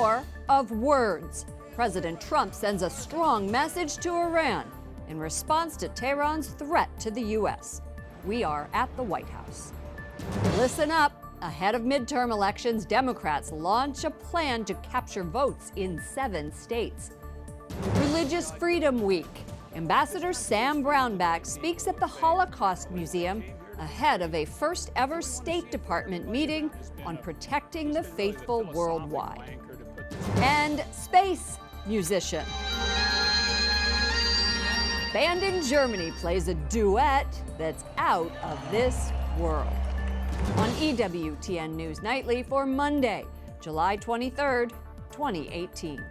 war of words. President Trump sends a strong message to Iran in response to Tehran's threat to the U.S. We are at the White House. Listen up. Ahead of midterm elections, Democrats launch a plan to capture votes in 7 states. Religious Freedom Week. Ambassador Sam Brownback speaks at the Holocaust Museum ahead of a first-ever State Department meeting on protecting the faithful worldwide. And space musician. Band in Germany plays a duet that's out of this world. On EWTN News Nightly for Monday, July 23rd, 2018.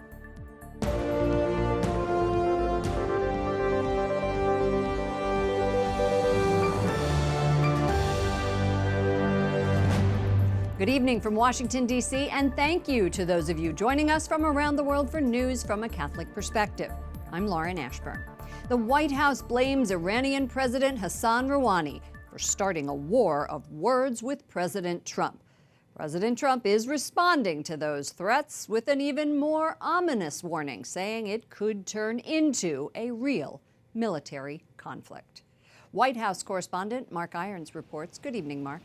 Good evening from Washington, D.C., and thank you to those of you joining us from around the world for news from a Catholic perspective. I'm Lauren Ashburn. The White House blames Iranian President Hassan Rouhani for starting a war of words with President Trump. President Trump is responding to those threats with an even more ominous warning, saying it could turn into a real military conflict. White House correspondent Mark Irons reports. Good evening, Mark.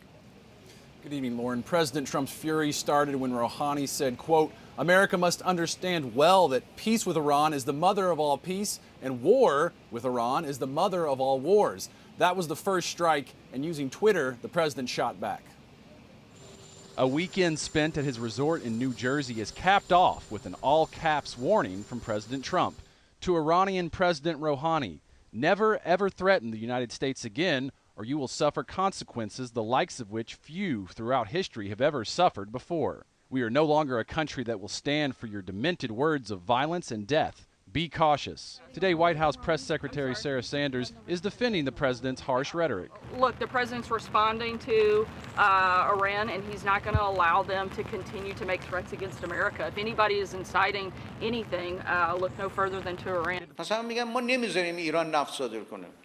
Good evening, Lauren. President Trump's fury started when Rouhani said, quote, "America must understand well that peace with Iran is the mother of all peace, and war with Iran is the mother of all wars." That was the first strike, and using Twitter, the president shot back. A weekend spent at his resort in New Jersey is capped off with an all-caps warning from President Trump to Iranian President Rouhani: never ever threaten the United States again, or you will suffer consequences the likes of which few throughout history have ever suffered before. We are no longer a country that will stand for your demented words of violence and death. Be cautious. Today, White House Press Secretary Sarah Sanders is defending the president's harsh rhetoric. Look, the president's responding to Iran, and he's not going to allow them to continue to make threats against America. If anybody is inciting anything, look no further than to Iran.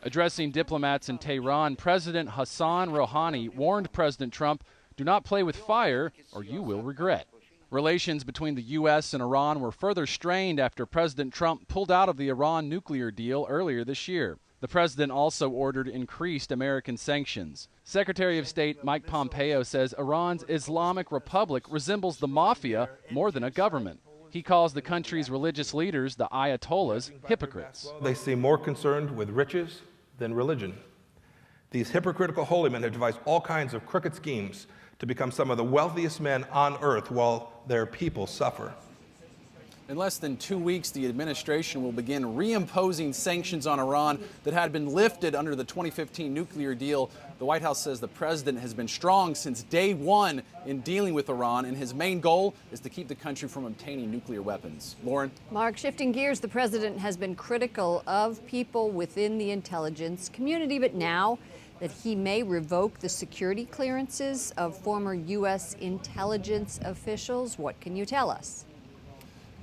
Addressing diplomats in Tehran, President Hassan Rouhani warned President Trump, "Do not play with fire, or you will regret." Relations between the U.S. and Iran were further strained after President Trump pulled out of the Iran nuclear deal earlier this year. The president also ordered increased American sanctions. Secretary of State Mike Pompeo says Iran's Islamic Republic resembles the mafia more than a government. He calls the country's religious leaders, the Ayatollahs, hypocrites. They seem more concerned with riches than religion. These hypocritical holy men have devised all kinds of crooked schemes to become some of the wealthiest men on earth while their people suffer. In less than 2 weeks, the administration will begin reimposing sanctions on Iran that had been lifted under the 2015 nuclear deal. The White House says the president has been strong since day one in dealing with Iran, and his main goal is to keep the country from obtaining nuclear weapons. Lauren? Mark, shifting gears, the president has been critical of people within the intelligence community, but now that he may revoke the security clearances of former U.S. intelligence officials. What can you tell us?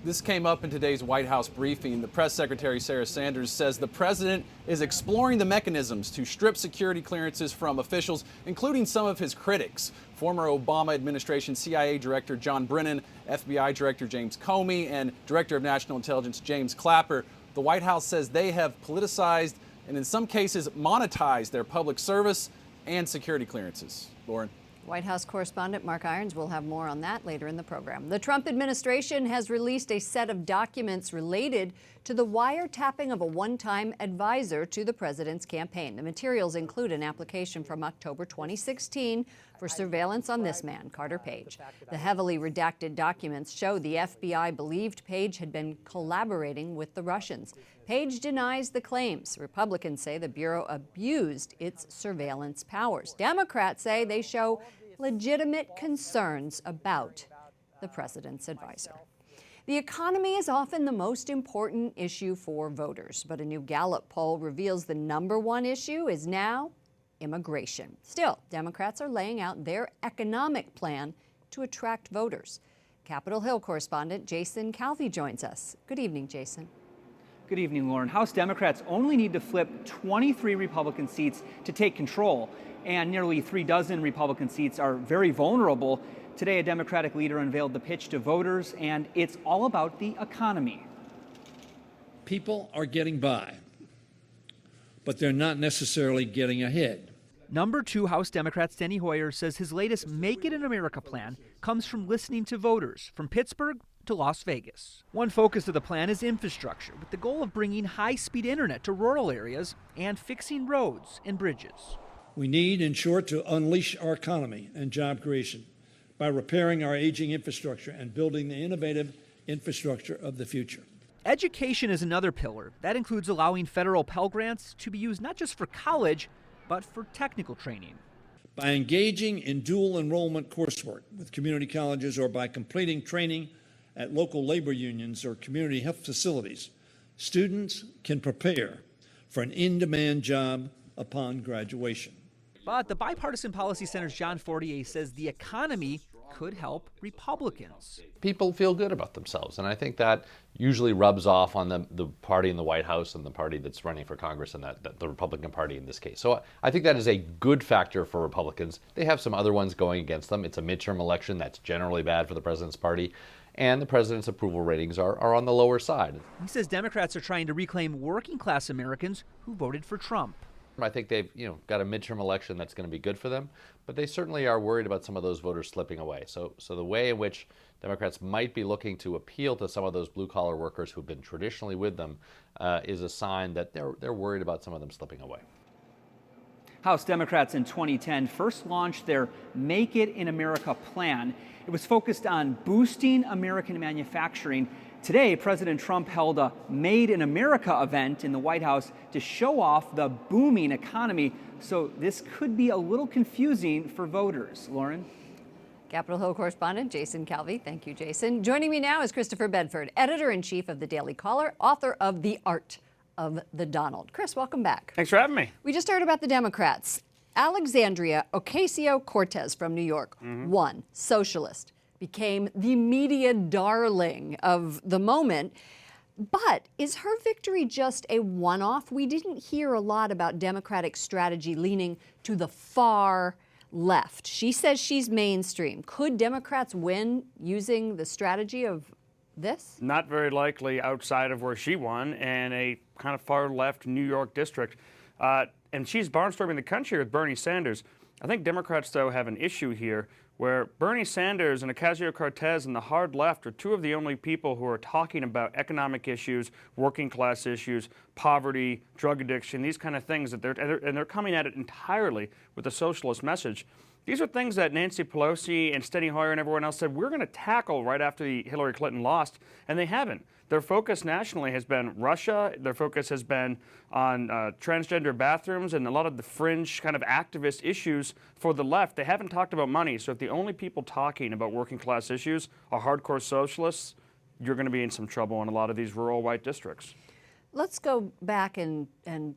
This came up in today's White House briefing. The press secretary, Sarah Sanders, says the president is exploring the mechanisms to strip security clearances from officials, including some of his critics. Former Obama administration CIA Director John Brennan, FBI Director James Comey, and Director of National Intelligence James Clapper. The White House says they have politicized and in some cases monetize their public service and security clearances. Lauren? White House correspondent Mark Irons will have more on that later in the program. The Trump administration has released a set of documents related to the wiretapping of a one-time advisor to the president's campaign. The materials include an application from October 2016 for surveillance on this man, Carter Page. The heavily redacted documents show the FBI believed Page had been collaborating with the Russians. Page denies the claims. Republicans say the Bureau abused its surveillance powers. Democrats say they show legitimate concerns about the president's advisor. The economy is often the most important issue for voters, but a new Gallup poll reveals the #1 issue is now immigration. Still, Democrats are laying out their economic plan to attract voters. Capitol Hill correspondent Jason Calvi joins us. Good evening, Jason. Good evening, Lauren. House Democrats only need to flip 23 Republican seats to take control, and nearly 36 Republican seats are very vulnerable Today, a Democratic leader unveiled the pitch to voters, and it's all about the economy. People are getting by, but they're not necessarily getting ahead. Number 2 House Democrat Steny Hoyer says his latest Make It in America plan comes from listening to voters from Pittsburgh to Las Vegas. One focus of the plan is infrastructure, with the goal of bringing high-speed internet to rural areas and fixing roads and bridges. We need, in short, to unleash our economy and job creation by repairing our aging infrastructure and building the innovative infrastructure of the future. Education is another pillar. That includes allowing federal Pell Grants to be used not just for college, but for technical training. By engaging in dual enrollment coursework with community colleges or by completing training at local labor unions or community health facilities, students can prepare for an in-demand job upon graduation. But the Bipartisan Policy Center's John Fortier says the economy could help Republicans. People feel good about themselves, and I think that usually rubs off on the party in the White House and the party that's running for Congress, and the Republican Party in this case. So I think that is a good factor for Republicans. They have some other ones going against them. It's a midterm election. That's generally bad for the president's party, and the president's approval ratings are on the lower side. He says Democrats are trying to reclaim working-class Americans who voted for Trump. I think they've got a midterm election that's going to be good for them, but they certainly are worried about some of those voters slipping away. So the way in which Democrats might be looking to appeal to some of those blue-collar workers who've been traditionally with them is a sign that they're worried about some of them slipping away. House Democrats in 2010 first launched their Make It in America plan. It was focused on boosting American manufacturing. Today, President Trump held a Made in America event in the White House to show off the booming economy. So this could be a little confusing for voters. Lauren? Capitol Hill correspondent Jason Calvi. Thank you, Jason. Joining me now is Christopher Bedford, editor-in-chief of the Daily Caller, author of The Art of the Donald. Chris, welcome back. Thanks for having me. We just heard about the Democrats. Alexandria Ocasio-Cortez from New York, won, socialist, became the media darling of the moment. But is her victory just a one-off? We didn't hear a lot about Democratic strategy leaning to the far left. She says she's mainstream. Could Democrats win using the strategy of this? Not very likely outside of where she won in a kind of far left New York district. And she's barnstorming the country with Bernie Sanders. I think Democrats, though, have an issue here where Bernie Sanders and Ocasio-Cortez and the hard left are two of the only people who are talking about economic issues, working class issues, poverty, drug addiction, these kind of things, that they're coming at it entirely with a socialist message. These are things that Nancy Pelosi and Steny Hoyer and everyone else said we're going to tackle right after Hillary Clinton lost, and they haven't. Their focus nationally has been Russia. Their focus has been on transgender bathrooms and a lot of the fringe kind of activist issues for the left. They haven't talked about money. So if the only people talking about working class issues are hardcore socialists, you're going to be in some trouble in a lot of these rural white districts. Let's go back and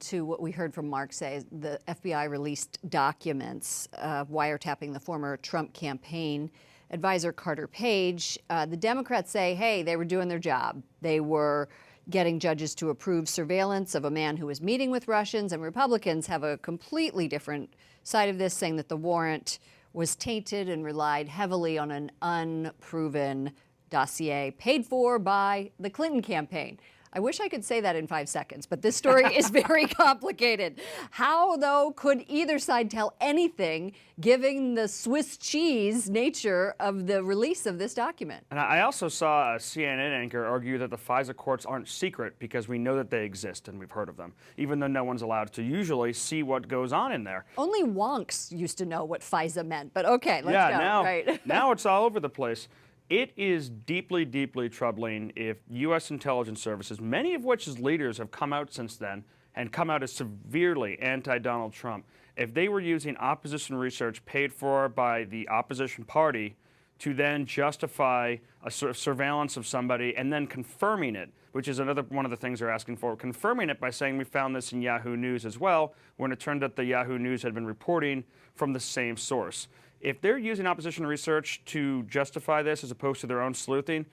to what we heard from Mark say. The FBI released documents wiretapping the former Trump campaign advisor Carter Page. The Democrats say, hey, they were doing their job. They were getting judges to approve surveillance of a man who was meeting with Russians, and Republicans have a completely different side of this, saying that the warrant was tainted and relied heavily on an unproven dossier paid for by the Clinton campaign. I wish I could say that in 5 seconds, but this story is very complicated. How, though, could either side tell anything, given the Swiss cheese nature of the release of this document? And I also saw a CNN anchor argue that the FISA courts aren't secret because we know that they exist and we've heard of them, even though no one's allowed to usually see what goes on in there. Only wonks used to know what FISA meant, but okay, let's go. Now, right. Now it's all over the place. It is deeply, deeply troubling if U.S. intelligence services, many of which as leaders have come out since then and come out as severely anti-Donald Trump, if they were using opposition research paid for by the opposition party to then justify a sort of surveillance of somebody and then confirming it, which is another one of the things they're asking for, confirming it by saying we found this in Yahoo News as well, when it turned out the Yahoo News had been reporting from the same source. If they're using opposition research to justify this as opposed to their own sleuthing,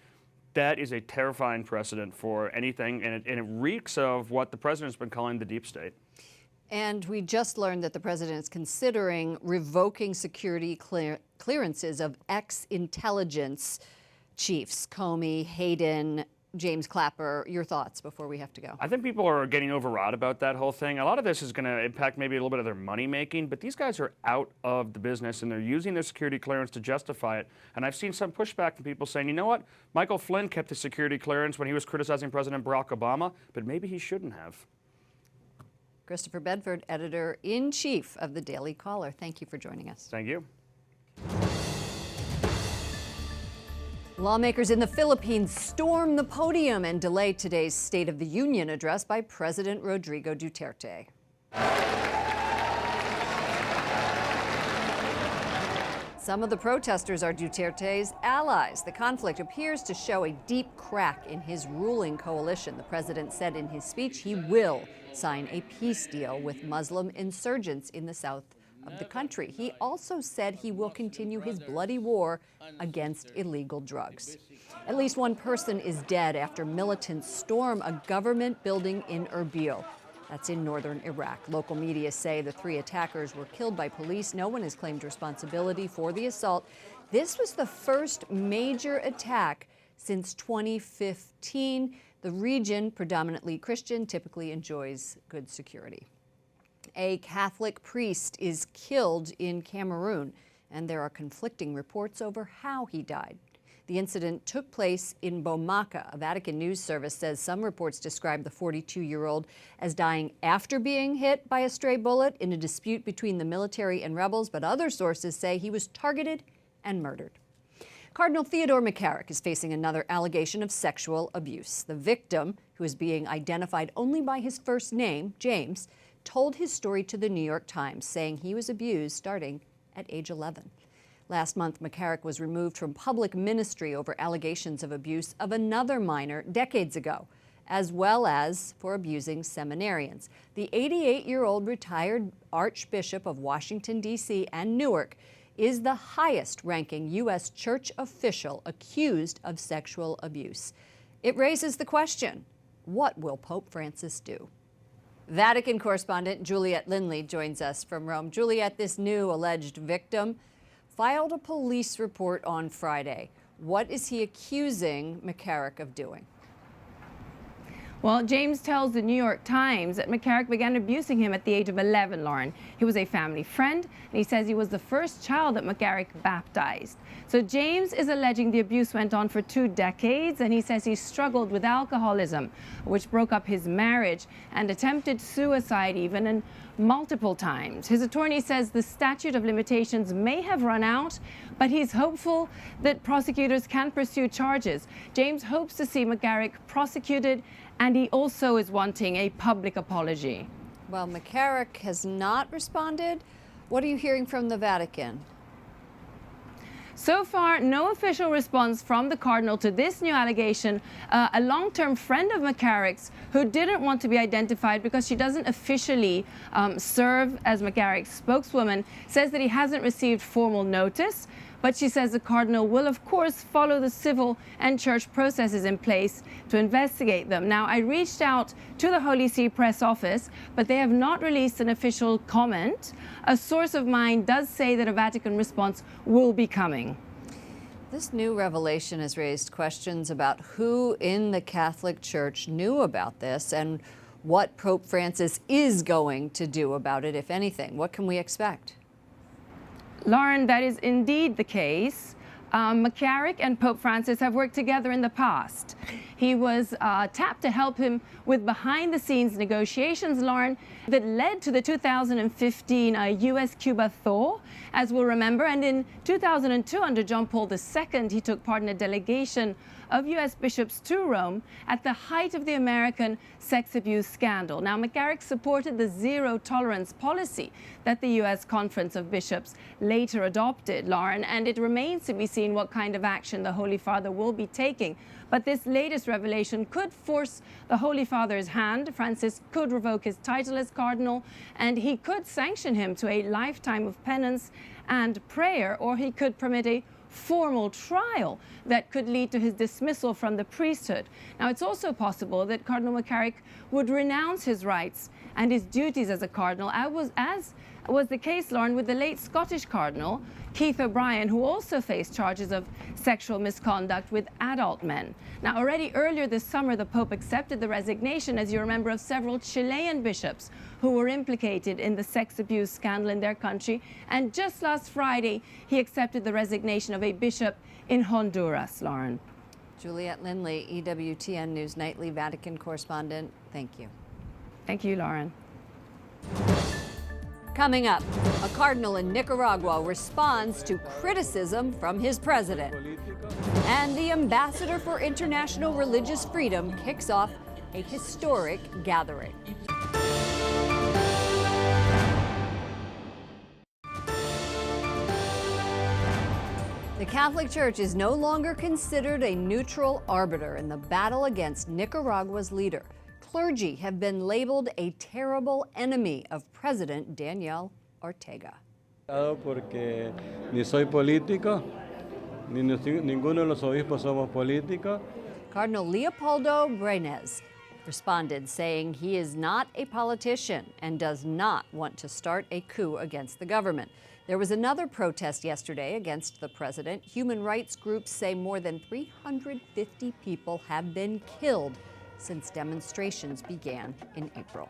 that is a terrifying precedent for anything, and it reeks of what the president's been calling the deep state. And we just learned that the president is considering revoking security clearances of ex-intelligence chiefs, Comey, Hayden, James Clapper. Your thoughts before we have to go? I think people are getting overwrought about that whole thing. A lot of this is going to impact maybe a little bit of their money making, but these guys are out of the business and they're using their security clearance to justify it. And I've seen some pushback from people saying, you know what, Michael Flynn kept his security clearance when he was criticizing President Barack Obama, but maybe he shouldn't have. Christopher Bedford, editor-in-chief of the Daily Caller. Thank you for joining us. Thank you. Lawmakers in the Philippines storm the podium and delay today's State of the Union address by President Rodrigo Duterte. Some of the protesters are Duterte's allies. The conflict appears to show a deep crack in his ruling coalition. The president said in his speech he will sign a peace deal with Muslim insurgents in the south of the country. He also said he will continue his bloody war against illegal drugs. At least one person is dead after militants storm a government building in Erbil. That's in northern Iraq. Local media say the 3 attackers were killed by police. No one has claimed responsibility for the assault. This was the first major attack since 2015. The region, predominantly Christian, typically enjoys good security. A Catholic priest is killed in Cameroon, and there are conflicting reports over how he died. The incident took place in Bamako. A Vatican news service says some reports describe the 42-year-old as dying after being hit by a stray bullet in a dispute between the military and rebels, but other sources say he was targeted and murdered. Cardinal Theodore McCarrick is facing another allegation of sexual abuse. The victim, who is being identified only by his first name, James, told his story to the New York Times, saying he was abused starting at age 11. Last month, McCarrick was removed from public ministry over allegations of abuse of another minor decades ago, as well as for abusing seminarians. The 88-year-old retired Archbishop of Washington, D.C. and Newark is the highest-ranking U.S. church official accused of sexual abuse. It raises the question, what will Pope Francis do? Vatican correspondent Juliet Lindley joins us from Rome. Juliet, this new alleged victim filed a police report on Friday. What is he accusing McCarrick of doing? Well, James tells the New York Times that McCarrick began abusing him at the age of 11, Lauren. He was a family friend, and he says he was the first child that McCarrick baptized. So James is alleging the abuse went on for 2 decades, and he says he struggled with alcoholism, which broke up his marriage, and attempted suicide even, and multiple times. His attorney says the statute of limitations may have run out, but he's hopeful that prosecutors can pursue charges. James hopes to see McCarrick prosecuted, and he also is wanting a public apology. Well, McCarrick has not responded. What are you hearing from the Vatican? So far, no official response from the Cardinal to this new allegation. A long-term friend of McCarrick's who didn't want to be identified because she doesn't officially serve as McCarrick's spokeswoman says that he hasn't received formal notice. But she says the Cardinal will, of course, follow the civil and church processes in place to investigate them. Now, I reached out to the Holy See press office, but they have not released an official comment. A source of mine does say that a Vatican response will be coming. This new revelation has raised questions about who in the Catholic Church knew about this and what Pope Francis is going to do about it, if anything. What can we expect? Lauren, that is indeed the case. McCarrick and Pope Francis have worked together in the past. He was tapped to help him with behind-the-scenes negotiations, Lauren, that led to the 2015 U.S.-Cuba thaw, as we'll remember. And in 2002, under John Paul II, he took part in a delegation of U.S. bishops to Rome at the height of the American sex abuse scandal. Now, McCarrick supported the zero-tolerance policy that the U.S. Conference of Bishops later adopted, Lauren, and it remains to be seen what kind of action the Holy Father will be taking. But this latest revelation could force the Holy Father's hand. Francis could revoke his title as cardinal, and he could sanction him to a lifetime of penance and prayer, or he could permit a formal trial that could lead to his dismissal from the priesthood. Now, it's also possible that Cardinal McCarrick would renounce his rights and his duties as a cardinal, as was the case, Lauren, with the late Scottish cardinal, Keith O'Brien, who also faced charges of sexual misconduct with adult men. Now, already earlier this summer, the Pope accepted the resignation, as you remember, of several Chilean bishops who were implicated in the sex abuse scandal in their country. And just last Friday, he accepted the resignation of a bishop in Honduras, Lauren. Juliette Lindley, EWTN News Nightly Vatican correspondent, thank you. Thank you, Lauren. Coming up, a cardinal in Nicaragua responds to criticism from his president. And the ambassador for international religious freedom kicks off a historic gathering. The Catholic Church is no longer considered a neutral arbiter in the battle against Nicaragua's leader. Clergy have been labeled a terrible enemy of President Daniel Ortega. Porque ni soy político, ni ninguno de los obispos somos políticos. Cardinal Leopoldo Brenes responded, saying he is not a politician and does not want to start a coup against the government. There was another protest yesterday against the president. Human rights groups say more than 350 people have been killed since demonstrations began in April.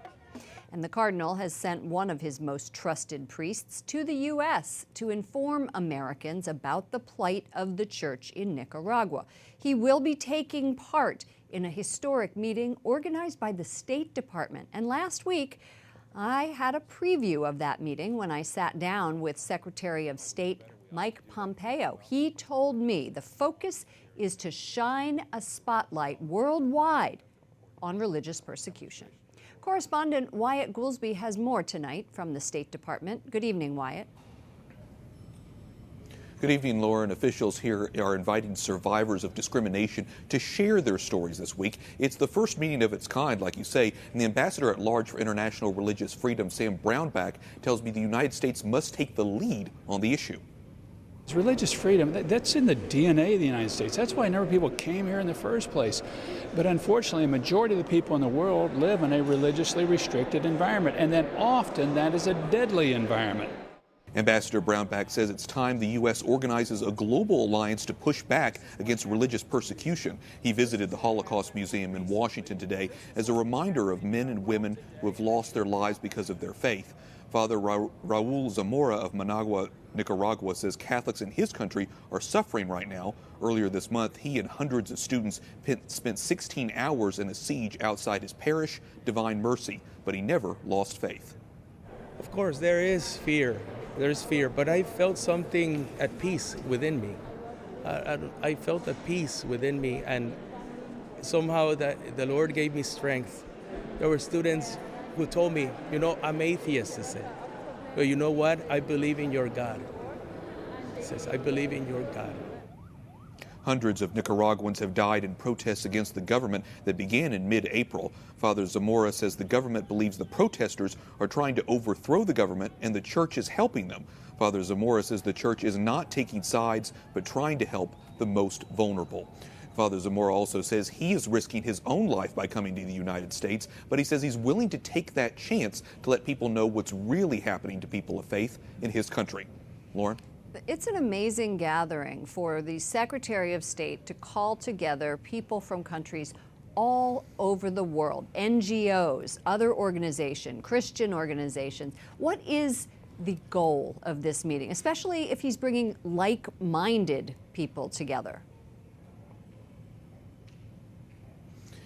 And the cardinal has sent one of his most trusted priests to the U.S. to inform Americans about the plight of the church in Nicaragua. He will be taking part in a historic meeting organized by the State Department. And last week, I had a preview of that meeting when I sat down with Secretary of State Mike Pompeo. He told me the focus is to shine a spotlight worldwide on religious persecution. Correspondent Wyatt Goolsby has more tonight from the State Department. Good evening, Wyatt. Good evening, Lauren. Officials here are inviting survivors of discrimination to share their stories this week. It's the first meeting of its kind, like you say, and the ambassador at large for international religious freedom, Sam Brownback, tells me the United States must take the lead on the issue. Religious freedom, that's in the DNA of the United States. That's why a number of people came here in the first place. But unfortunately, a majority of the people in the world live in a religiously restricted environment, and then often that is a deadly environment. Ambassador Brownback says it's time the U.S. organizes a global alliance to push back against religious persecution. He visited the Holocaust Museum in Washington today as a reminder of men and women who have lost their lives because of their faith. Father Raul Zamora of Managua, Nicaragua, says Catholics in his country are suffering right now. Earlier this month, he and hundreds of students spent 16 hours in a siege outside his parish, Divine Mercy, but he never lost faith. Of course, there is fear. There's fear, but I felt something at peace within me. I felt a peace within me, and somehow that the Lord gave me strength. There were students who told me, you know, I'm atheist, he said, but you know what? I believe in your God. He says, I believe in your God. Hundreds of Nicaraguans have died in protests against the government that began in mid-April. Father Zamora says the government believes the protesters are trying to overthrow the government and the church is helping them. Father Zamora says the church is not taking sides but trying to help the most vulnerable. Father Zamora also says he is risking his own life by coming to the United States, but he says he's willing to take that chance to let people know what's really happening to people of faith in his country. Lauren? It's an amazing gathering for the Secretary of State to call together people from countries all over the world, NGOs, other organizations, Christian organizations. What is the goal of this meeting, especially if he's bringing like-minded people together?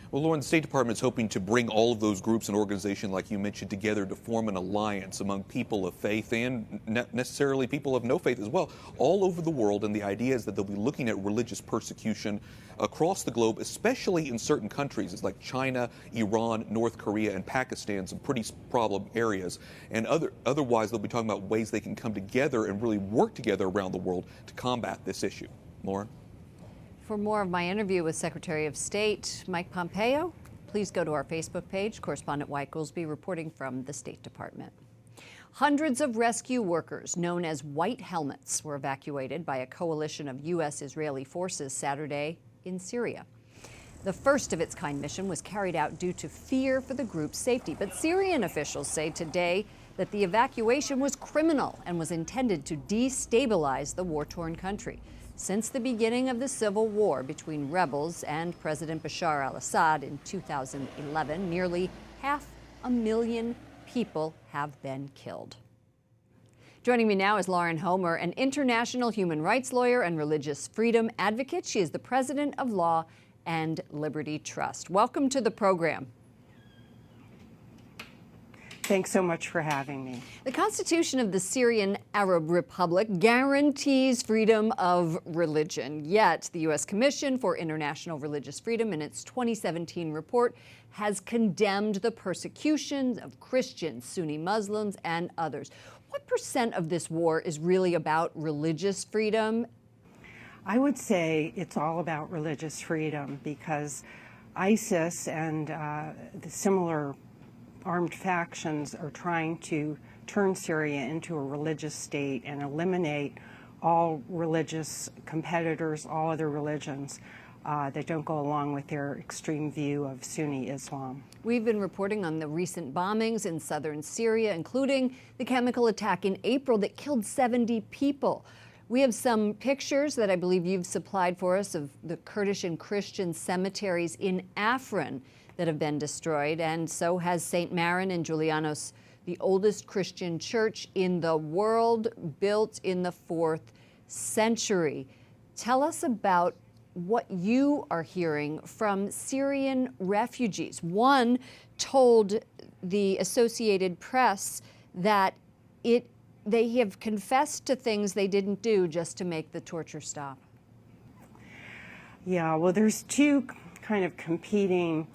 Well, Lauren, the State Department is hoping to bring all of those groups and organizations, like you mentioned, together to form an alliance among people of faith and necessarily people of no faith as well, all over the world. And the idea is that they'll be looking at religious persecution across the globe, especially in certain countries like China, Iran, North Korea, and Pakistan, some pretty problem areas. And otherwise, they'll be talking about ways they can come together and really work together around the world to combat this issue. Lauren? For more of my interview with Secretary of State Mike Pompeo, please go to our Facebook page. Correspondent Wyatt Goolsby reporting from the State Department. Hundreds of rescue workers, known as White Helmets, were evacuated by a coalition of U.S.-Israeli forces Saturday in Syria. The first of its kind mission was carried out due to fear for the group's safety. But Syrian officials say today that the evacuation was criminal and was intended to destabilize the war-torn country. Since the beginning of the civil war between rebels and President Bashar al-Assad in 2011, nearly 500,000 people have been killed. Joining me now is Lauren Homer, an international human rights lawyer and religious freedom advocate. She is the president of Law and Liberty Trust. Welcome to the program. Thanks so much for having me. The Constitution of the Syrian Arab Republic guarantees freedom of religion. Yet, the U.S. Commission for International Religious Freedom, in its 2017 report, has condemned the persecution of Christians, Sunni Muslims, and others. What percent of this war is really about religious freedom? I would say it's all about religious freedom because ISIS and the similar armed factions are trying to turn Syria into a religious state and eliminate all religious competitors, all other religions that don't go along with their extreme view of Sunni Islam. We've been reporting on the recent bombings in southern Syria, including the chemical attack in April that killed 70 people. We have some pictures that I believe you've supplied for us of the Kurdish and Christian cemeteries in Afrin that have been destroyed, and so has St. Marin in Julianos, the oldest Christian church in the world, built in the 4th century. Tell us about what you are hearing from Syrian refugees. One told the Associated Press that they have confessed to things they didn't do just to make the torture stop. Yeah, well, there's two kind of competing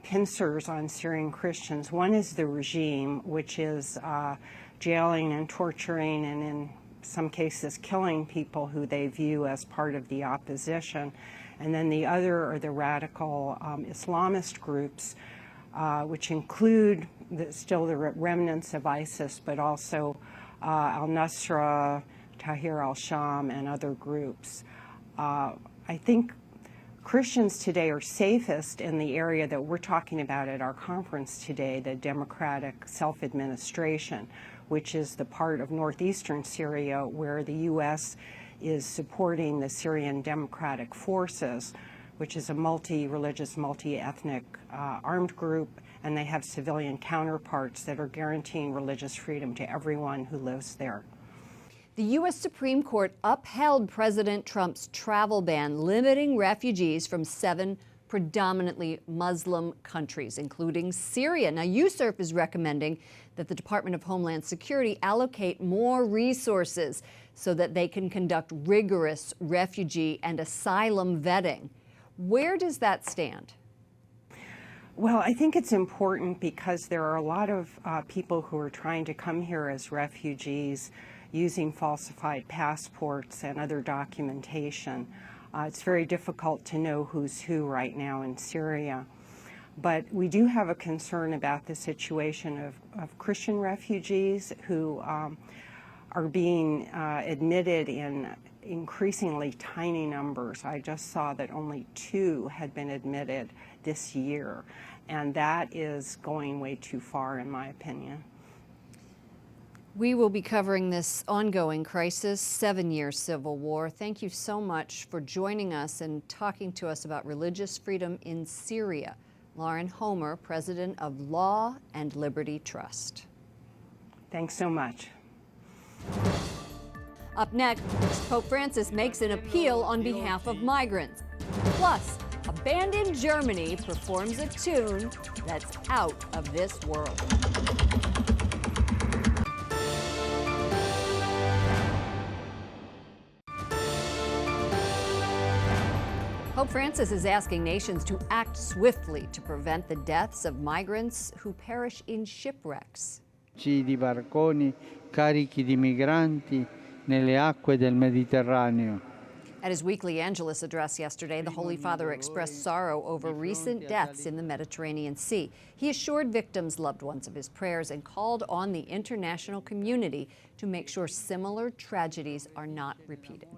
pincers on Syrian Christians. One is the regime, which is jailing and torturing and in some cases killing people who they view as part of the opposition. And then the other are the radical Islamist groups, which include still the remnants of ISIS, but also al-Nusra, Tahrir al-Sham, and other groups. I think Christians today are safest in the area that we're talking about at our conference today, the democratic self-administration, which is the part of northeastern Syria where the U.S. is supporting the Syrian Democratic Forces, which is a multi-religious, multi-ethnic armed group, and they have civilian counterparts that are guaranteeing religious freedom to everyone who lives there. The U.S. Supreme Court upheld President Trump's travel ban, limiting refugees from 7 predominantly Muslim countries, including Syria. Now, USCIRF is recommending that the Department of Homeland Security allocate more resources so that they can conduct rigorous refugee and asylum vetting. Where does that stand? Well, I think it's important because there are a lot of people who are trying to come here as refugees using falsified passports and other documentation. It's very difficult to know who's who right now in Syria. But we do have a concern about the situation of Christian refugees who are being admitted in increasingly tiny numbers. I just saw that only 2 had been admitted this year, and that is going way too far, in my opinion. We will be covering this ongoing crisis, 7-year civil war. Thank you so much for joining us and talking to us about religious freedom in Syria. Lauren Homer, president of Law and Liberty Trust. Thanks so much. Up next, Pope Francis makes an appeal on behalf of migrants. Plus, a band in Germany performs a tune that's out of this world. Pope Francis is asking nations to act swiftly to prevent the deaths of migrants who perish in shipwrecks. Di barconi carichi di migranti nelle acque del Mediterraneo. At his weekly Angelus address yesterday, the Holy Father expressed sorrow over recent deaths in the Mediterranean Sea. He assured victims' loved ones of his prayers and called on the international community to make sure similar tragedies are not repeated.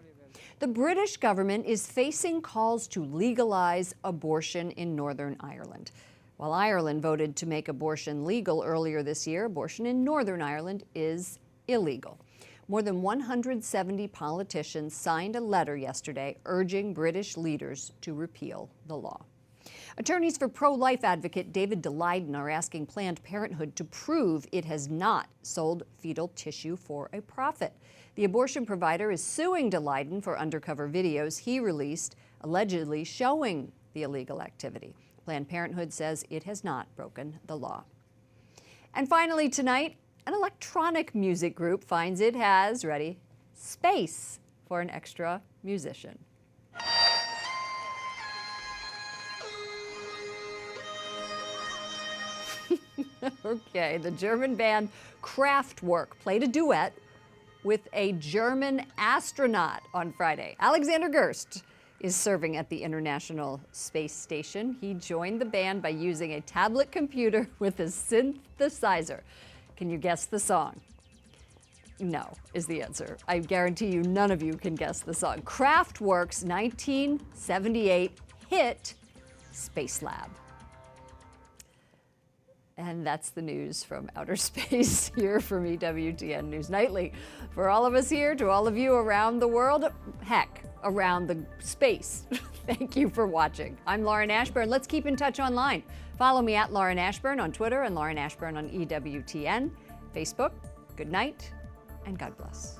The British government is facing calls to legalize abortion in Northern Ireland. While Ireland voted to make abortion legal earlier this year, abortion in Northern Ireland is illegal. More than 170 politicians signed a letter yesterday urging British leaders to repeal the law. Attorneys for pro-life advocate David Daleiden are asking Planned Parenthood to prove it has not sold fetal tissue for a profit. The abortion provider is suing Daleiden for undercover videos he released allegedly showing the illegal activity. Planned Parenthood says it has not broken the law. And finally tonight, an electronic music group finds it has, ready, space for an extra musician. Okay, the German band Kraftwerk played a duet with a German astronaut on Friday. Alexander Gerst is serving at the International Space Station. He joined the band by using a tablet computer with a synthesizer. Can you guess the song? No, is the answer. I guarantee you none of you can guess the song. Kraftwerk's 1978 hit, Space Lab. And that's the news from outer space here from EWTN News Nightly. For all of us here, to all of you around the world, heck, around the space, thank you for watching. I'm Lauren Ashburn. Let's keep in touch online. Follow me at Lauren Ashburn on Twitter and Lauren Ashburn on EWTN, Facebook. Good night and God bless.